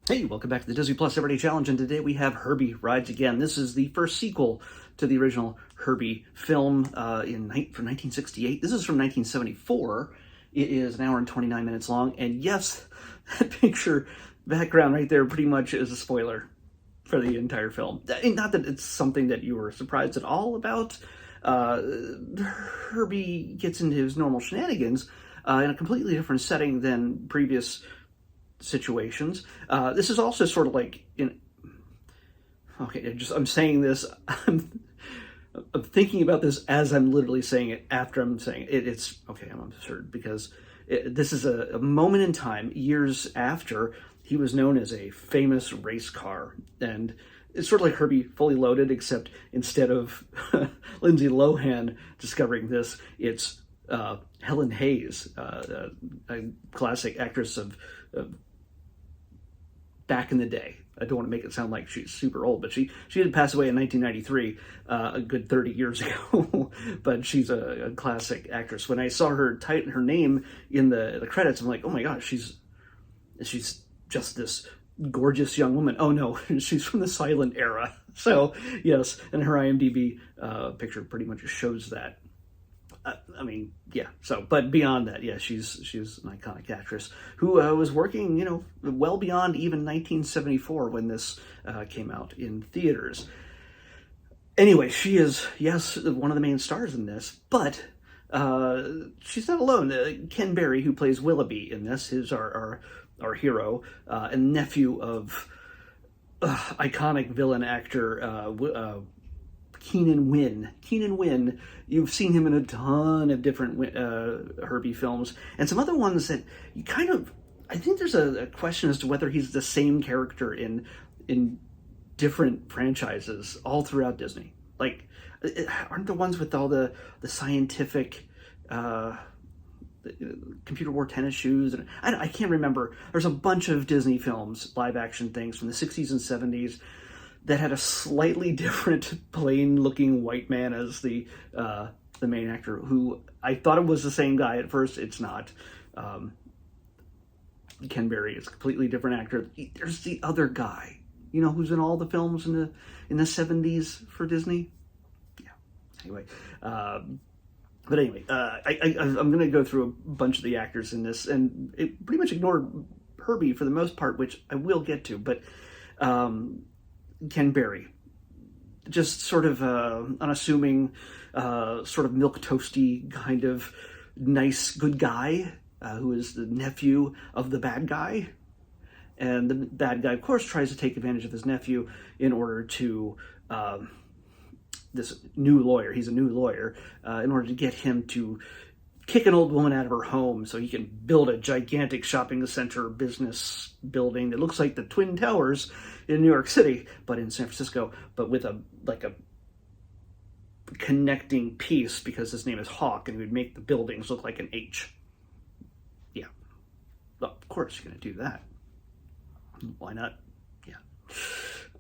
Hey, welcome back to the Disney Plus Everyday Challenge, and today we have Herbie Rides Again. This is the first sequel to the original Herbie film from 1968. This is from 1974. It is an hour and 29 minutes long, and yes, that picture background right there pretty much is a spoiler for the entire film. Not that it's something that you were surprised at all about. Herbie gets into his normal shenanigans in a completely different setting than previous situations. This is also sort of like I'm saying this. I'm thinking about this as I'm literally saying it after I'm saying it. It's okay. I'm absurd because this is a moment in time, years after he was known as a famous race car, and it's sort of like Herbie Fully Loaded, except instead of Lindsay Lohan discovering this, it's Helen Hayes, a classic actress of back in the day. I don't want to make it sound like she's super old, but she did pass away in 1993, a good 30 years ago. But she's a classic actress. When I saw her name in the credits, I'm like, oh my gosh, she's just this gorgeous young woman. Oh no, she's from the silent era. So yes, and her IMDb picture pretty much shows that. I mean, yeah. So, but beyond that, yeah, she's an iconic actress who was working, well beyond even 1974 when this came out in theaters. Anyway, she is, yes, one of the main stars in this, but she's not alone. Ken Berry, who plays Willoughby in this, is our hero and nephew of iconic villain actor Keenan Wynn. Keenan Wynn, you've seen him in a ton of different Herbie films, and some other ones that you I think there's a question as to whether he's the same character in different franchises all throughout Disney. Like, aren't the ones with all the scientific computer wore tennis shoes, and I can't remember. There's a bunch of Disney films, live action things from the 60s and 70s that had a slightly different plain-looking white man as the main actor, who I thought it was the same guy at first. It's not. Ken Berry is a completely different actor. There's the other guy, who's in all the films in the 70s for Disney. Yeah. Anyway, I'm going to go through a bunch of the actors in this, and it pretty much ignored Herbie for the most part, which I will get to, but. Ken Berry, just sort of unassuming, sort of milquetoasty kind of nice, good guy who is the nephew of the bad guy. And the bad guy, of course, tries to take advantage of his nephew in order to, this new lawyer, he's a new lawyer, in order to get him to kick an old woman out of her home so he can build a gigantic shopping center business building that looks like the Twin Towers in New York City, but in San Francisco, but with a connecting piece because his name is Hawk, and he would make the buildings look like an H. Yeah. Well, of course you're going to do that. Why not? Yeah.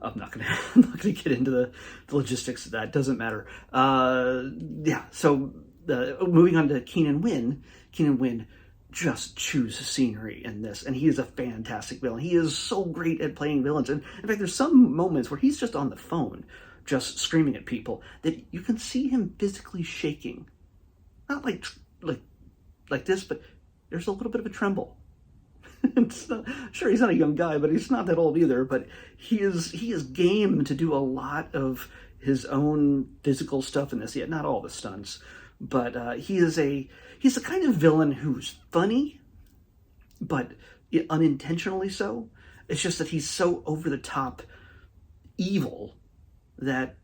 I'm not gonna get into the logistics of that. Doesn't matter. Yeah. So moving on to Keenan Wynn. Keenan Wynn just chews scenery in this, and he is a fantastic villain. He is so great at playing villains, and in fact, there's some moments where he's just on the phone, just screaming at people that you can see him physically shaking, not like this, but there's a little bit of a tremble. Sure, he's not a young guy, but he's not that old either. But he is game to do a lot of his own physical stuff in this. Yet not all the stunts, but he's the kind of villain who's funny, but unintentionally so. It's just that he's so over the top evil that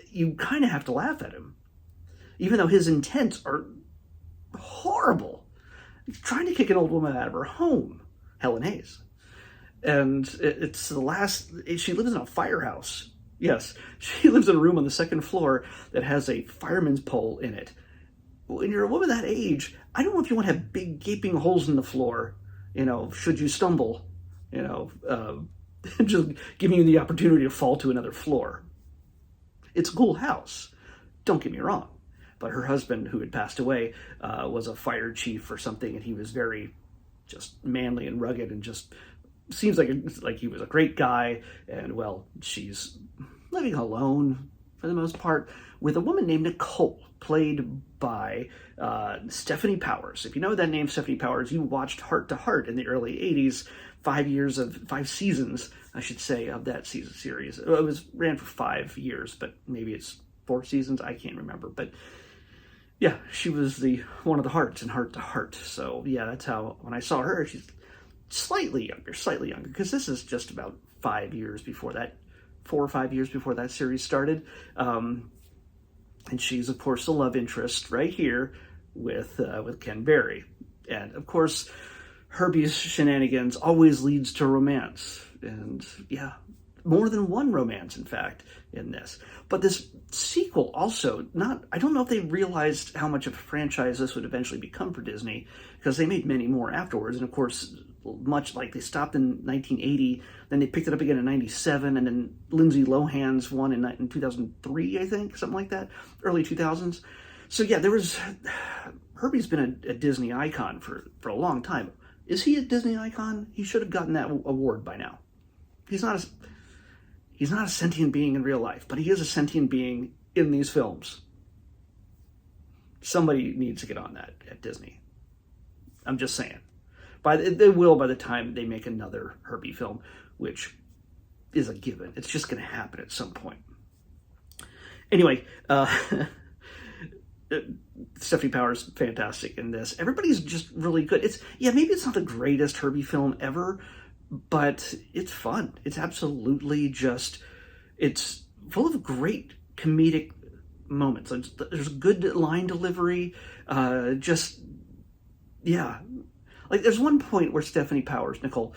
you kind of have to laugh at him, even though his intents are horrible. He's trying to kick an old woman out of her home, Helen Hayes. And it's the last, she lives in a firehouse. Yes, she lives in a room on the second floor that has a fireman's pole in it. When you're a woman that age, I don't know if you want to have big gaping holes in the floor, should you stumble, just giving you the opportunity to fall to another floor. It's a cool house, don't get me wrong. But her husband, who had passed away, was a fire chief or something, and he was very just manly and rugged and just seems like he was a great guy, and well, she's living alone for the most part with a woman named Nicole, played by Stephanie Powers. If you know that name, Stephanie Powers, you watched Heart to Heart in the early 80s, 5 seasons, I should say, of that series. It ran for 5 years, but maybe it's 4 seasons, I can't remember. But yeah, she was one of the hearts in Heart to Heart. So yeah, that's how, when I saw her, she's slightly younger, because this is just about 5 years before that, 4 or 5 years before that series started. And she's, of course, the love interest right here with Ken Berry. And, of course, Herbie's shenanigans always leads to romance. And, yeah, more than one romance, in fact, in this. But this sequel also, I don't know if they realized how much of a franchise this would eventually become for Disney, because they made many more afterwards. And, of course, much like they stopped in 1980, then they picked it up again in 97, and then Lindsay Lohan's one in 2003, I think, something like that, early 2000s. So yeah, Herbie's been a Disney icon for a long time. Is he a Disney icon? He should have gotten that award by now. He's not a sentient being in real life, but he is a sentient being in these films. Somebody needs to get on that at Disney. I'm just saying. They will by the time they make another Herbie film, which is a given. It's just going to happen at some point. Anyway, Stephanie Powers, fantastic in this. Everybody's just really good. Maybe it's not the greatest Herbie film ever, but it's fun. It's absolutely it's full of great comedic moments. There's good line delivery. Like, there's one point where Stephanie Powers, Nicole,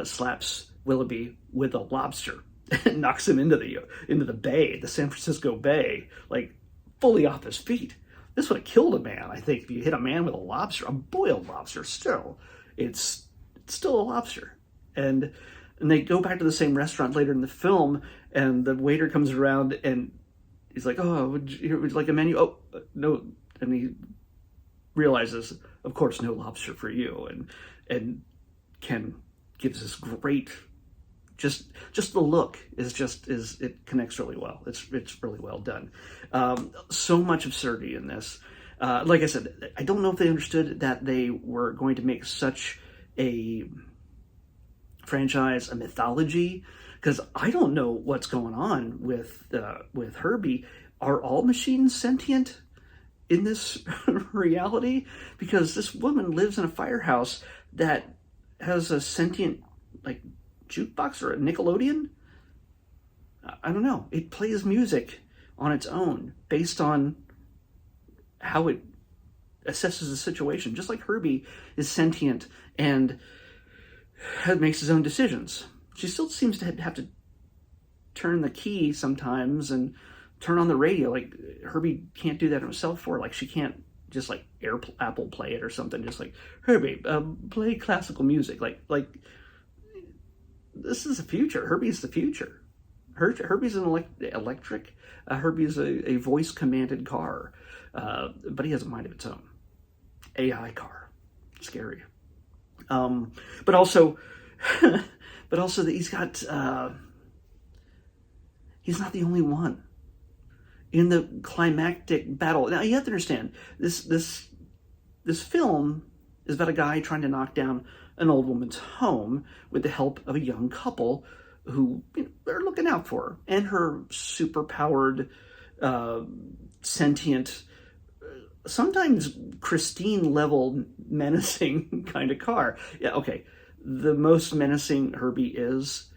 slaps Willoughby with a lobster and knocks him into the bay, the San Francisco Bay, like, fully off his feet. This would have killed a man, I think, if you hit a man with a lobster, a boiled lobster. Still, it's still a lobster. And they go back to the same restaurant later in the film, and the waiter comes around, and he's like, "Oh, would you like a menu?" "Oh, no," and he realizes, of course, no lobster for you. And Ken gives this great, just the look it connects really well. It's really well done. So much absurdity in this. Like I said, I don't know if they understood that they were going to make such a franchise, a mythology, because I don't know what's going on with Herbie. Are all machines sentient in this reality? Because this woman lives in a firehouse that has a sentient, like, jukebox or a Nickelodeon. I don't know. It plays music on its own based on how it assesses the situation. Just like Herbie is sentient and makes his own decisions. She still seems to have to turn the key sometimes and turn on the radio. Like, Herbie can't do that himself for her. Like, she can't just, like, Apple Play it or something. Just like, "Herbie, play classical music." Like this is the future. Herbie's the future. Herbie's an electric. Herbie's a voice-commanded car. But he has a mind of its own. AI car. Scary. But also that he's got, he's not the only one. In the climactic battle, now you have to understand, this film is about a guy trying to knock down an old woman's home with the help of a young couple who, are looking out for her and her super-powered, sentient, sometimes Christine-level menacing kind of car. Yeah, okay. The most menacing Herbie is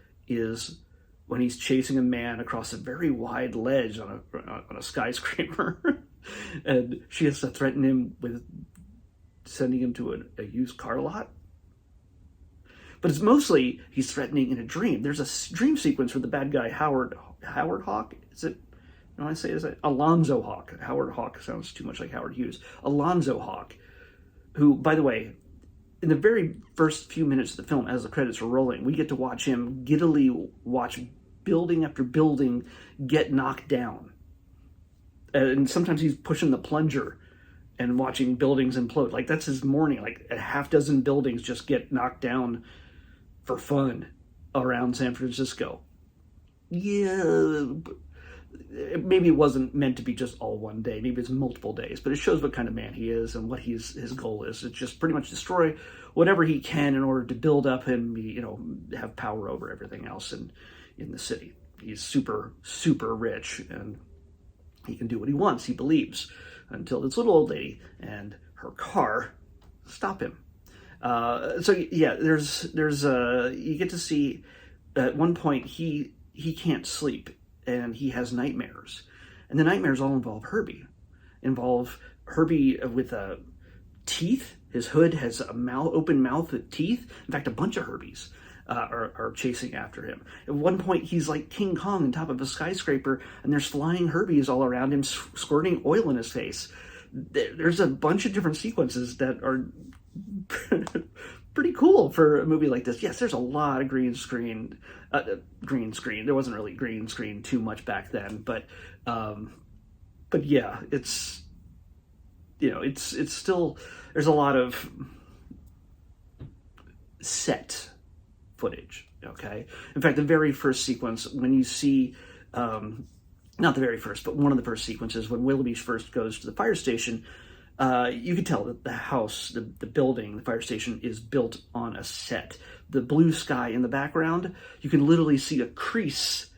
when he's chasing a man across a very wide ledge on a skyscraper, and she has to threaten him with sending him to a used car lot. But it's mostly he's threatening in a dream. There's a dream sequence where the bad guy Howard Hawk, is it? No, I say is it Alonzo Hawk? Howard Hawk sounds too much like Howard Hughes. Alonzo Hawk, who, by the way, in the very first few minutes of the film, as the credits are rolling, we get to watch him giddily watch building after building get knocked down. And sometimes he's pushing the plunger and watching buildings implode. Like, that's his morning. Like, a half dozen buildings just get knocked down for fun around San Francisco. Yeah, maybe it wasn't meant to be just all one day. Maybe it's multiple days, but it shows what kind of man he is and what his goal is. It's just pretty much destroy whatever he can in order to build up him, have power over everything else in the city. He's super, super rich, and he can do what he wants, he believes, until this little old lady and her car stop him. So yeah, there's you get to see at one point he can't sleep and he has nightmares, and the nightmares all involve Herbie with teeth. His hood has a open mouth with teeth. In fact, a bunch of Herbies are chasing after him. At one point, he's like King Kong on top of a skyscraper, and there's flying Herbies all around him, squirting oil in his face. There's a bunch of different sequences that are pretty cool for a movie like this. Yes, there's a lot of green screen. There wasn't really green screen too much back then, but yeah, it's still, there's a lot of set footage. Okay, in fact, the very first sequence when you see, not the very first, but one of the first sequences when Willoughby first goes to the fire station. You can tell that the house, the building, the fire station is built on a set. The blue sky in the background, you can literally see a crease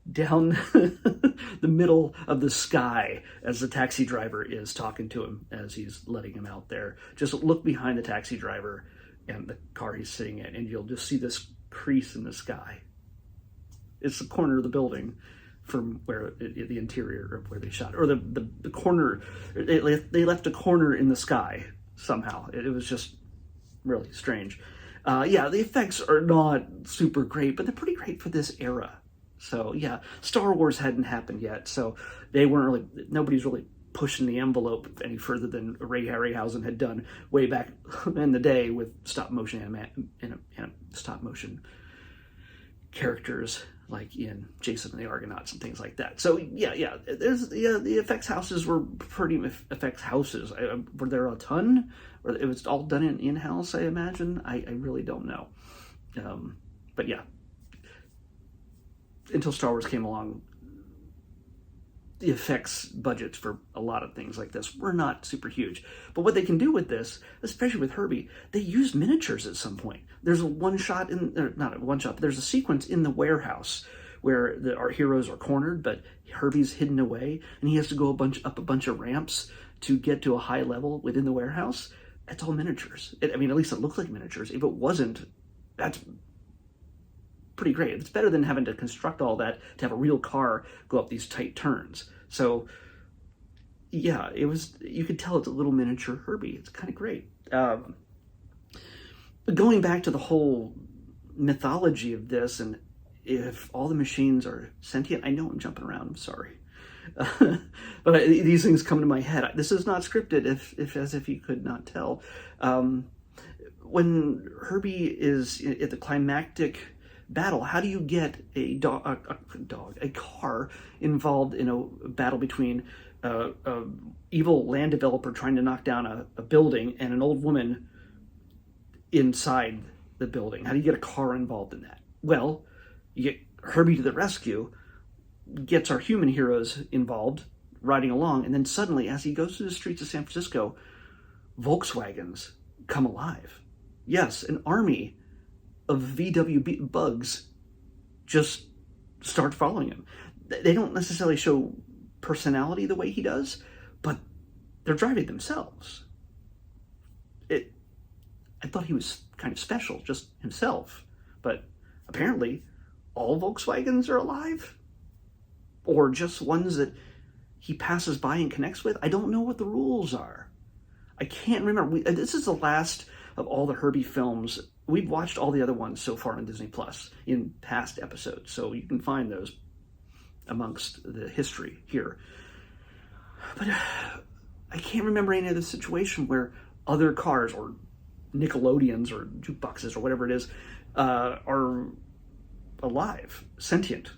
down the middle of the sky as the taxi driver is talking to him as he's letting him out there. Just look behind the taxi driver and the car he's sitting in, and you'll just see this crease in the sky. It's the corner of the building from where the interior of where they shot, or the corner. They left a corner in the sky somehow. It was just really strange. Yeah, the effects are not super great, but they're pretty great for this era. So yeah, Star Wars hadn't happened yet, so nobody's really pushing the envelope any further than Ray Harryhausen had done way back in the day with stop motion characters like in Jason and the Argonauts and things like that. So yeah, the effects houses were pretty effects houses. Were there a ton? Or it was all done in-house, I imagine? I really don't know. But yeah, until Star Wars came along, the effects budgets for a lot of things like this were not super huge. But what they can do with this, especially with Herbie, they used miniatures at some point. There's there's a sequence in the warehouse where our heroes are cornered, but Herbie's hidden away, and he has to go up a bunch of ramps to get to a high level within the warehouse. It's all miniatures. At least it looks like miniatures. If it wasn't, that's pretty great. It's better than having to construct all that to have a real car go up these tight turns. So yeah, you could tell it's a little miniature Herbie. It's kind of great. Going back to the whole mythology of this, and if all the machines are sentient, I know I'm jumping around, I'm sorry. But these things come to my head. This is not scripted, as if you could not tell. When Herbie is at the climactic battle, how do you get a car involved in a battle between a evil land developer trying to knock down a building and an old woman inside the building? How do you get a car involved in that? Well, you get Herbie to the rescue, gets our human heroes involved, riding along, and then suddenly, as he goes through the streets of San Francisco, Volkswagens come alive. Yes, an army of VW bugs just start following him. They don't necessarily show personality the way he does, but they're driving themselves. I thought he was kind of special, just himself, but apparently all Volkswagens are alive, or just ones that he passes by and connects with. I don't know what the rules are. I can't remember. This is the last of all the Herbie films. We've watched all the other ones so far on Disney Plus in past episodes, so you can find those amongst the history here. But I can't remember any other situation where other cars or Nickelodeons or jukeboxes or whatever it is are alive, sentient.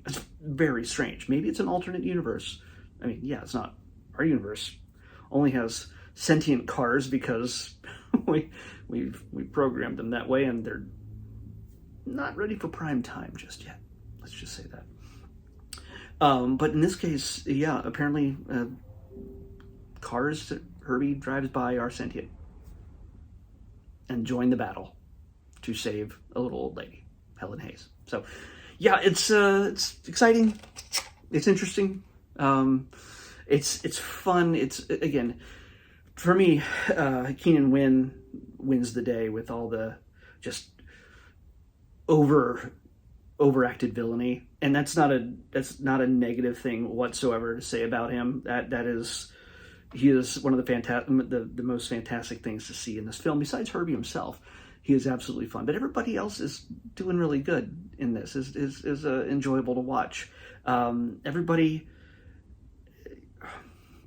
It's very strange. Maybe it's an alternate universe. It's not. Our universe only has sentient cars because we programmed them that way, and they're not ready for prime time just yet. Let's just say that. But in this case, yeah, apparently cars that Herbie drives by are sentient and join the battle to save a little old lady, Helen Hayes. So, yeah, it's exciting. It's interesting. It's fun. It's, again, for me, Keenan wins the day with all the just overacted villainy, and that's not a negative thing whatsoever to say about him. He is one of the most fantastic things to see in this film. Besides Herbie himself, he is absolutely fun. But everybody else is doing really good in this. Is enjoyable to watch. Everybody,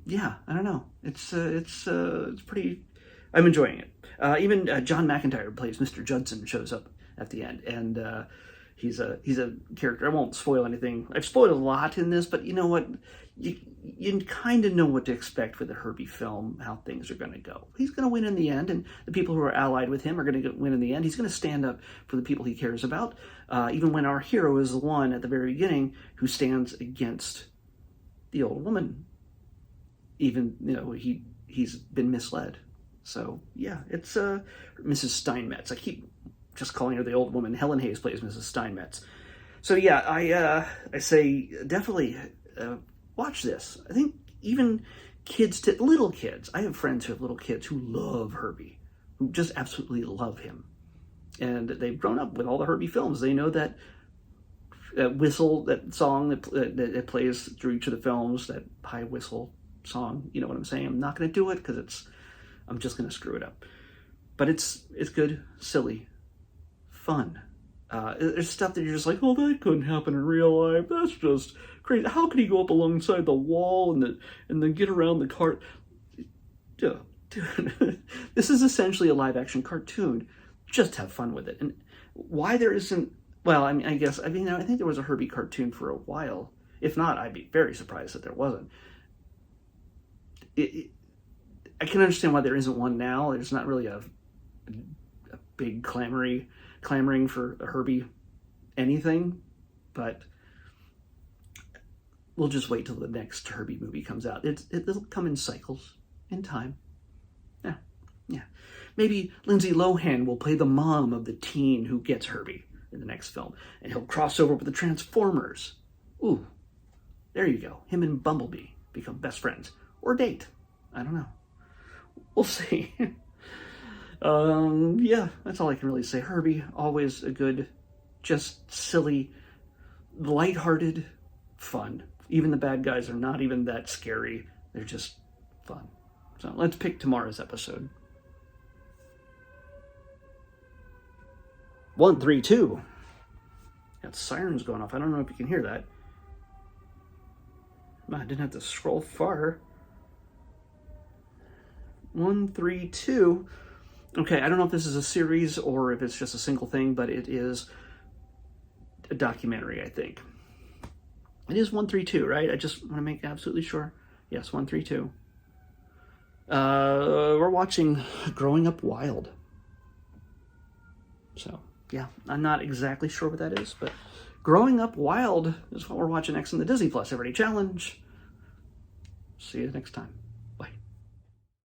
yeah, I don't know. It's pretty. I'm enjoying it. Even John McIntyre, who plays Mr. Judson, shows up at the end, and he's a character. I won't spoil anything. I've spoiled a lot in this, but you know what? You kind of know what to expect with a Herbie film, how things are going to go. He's going to win in the end, and the people who are allied with him are going to win in the end. He's going to stand up for the people he cares about, even when our hero is the one at the very beginning who stands against the old woman. Even, he's been misled. So, yeah, it's Mrs. Steinmetz. I keep just calling her the old woman. Helen Hayes plays Mrs. Steinmetz. So, yeah, I say definitely watch this. I think even little kids. I have friends who have little kids who love Herbie, who just absolutely love him. And they've grown up with all the Herbie films. They know that whistle, that song that plays through each of the films, that high whistle song. You know what I'm saying? I'm not going to do it because I'm just going to screw it up. But it's good, silly, fun. There's stuff that you're just like, oh, that couldn't happen in real life. That's just crazy. How could he go up alongside the wall and then get around the cart? Dude, this is essentially a live action cartoon. Just have fun with it. And why there isn't, well, I think there was a Herbie cartoon for a while. If not, I'd be very surprised that there wasn't. I can understand why there isn't one now. There's not really a big clamoring for a Herbie anything, but we'll just wait till the next Herbie movie comes out. It'll come in cycles, in time. Yeah. Maybe Lindsay Lohan will play the mom of the teen who gets Herbie in the next film, and he'll cross over with the Transformers. Ooh, there you go. Him and Bumblebee become best friends. Or date. I don't know. We'll see. Yeah, that's all I can really say. Herbie, always a good, just silly, lighthearted fun. Even the bad guys are not even that scary. They're just fun. So let's pick tomorrow's episode. 1, 3, 2. Got sirens going off. I don't know if you can hear that. I didn't have to scroll far. 1, 3, 2. Okay, I don't know if this is a series or if it's just a single thing, but it is a documentary, I think. It is 1, 3, 2, right? I just want to make absolutely sure. Yes, 1, 3, 2. We're watching Growing Up Wild. So, yeah, I'm not exactly sure what that is, but Growing Up Wild is what we're watching next in the Disney Plus Everyday Challenge. See you next time.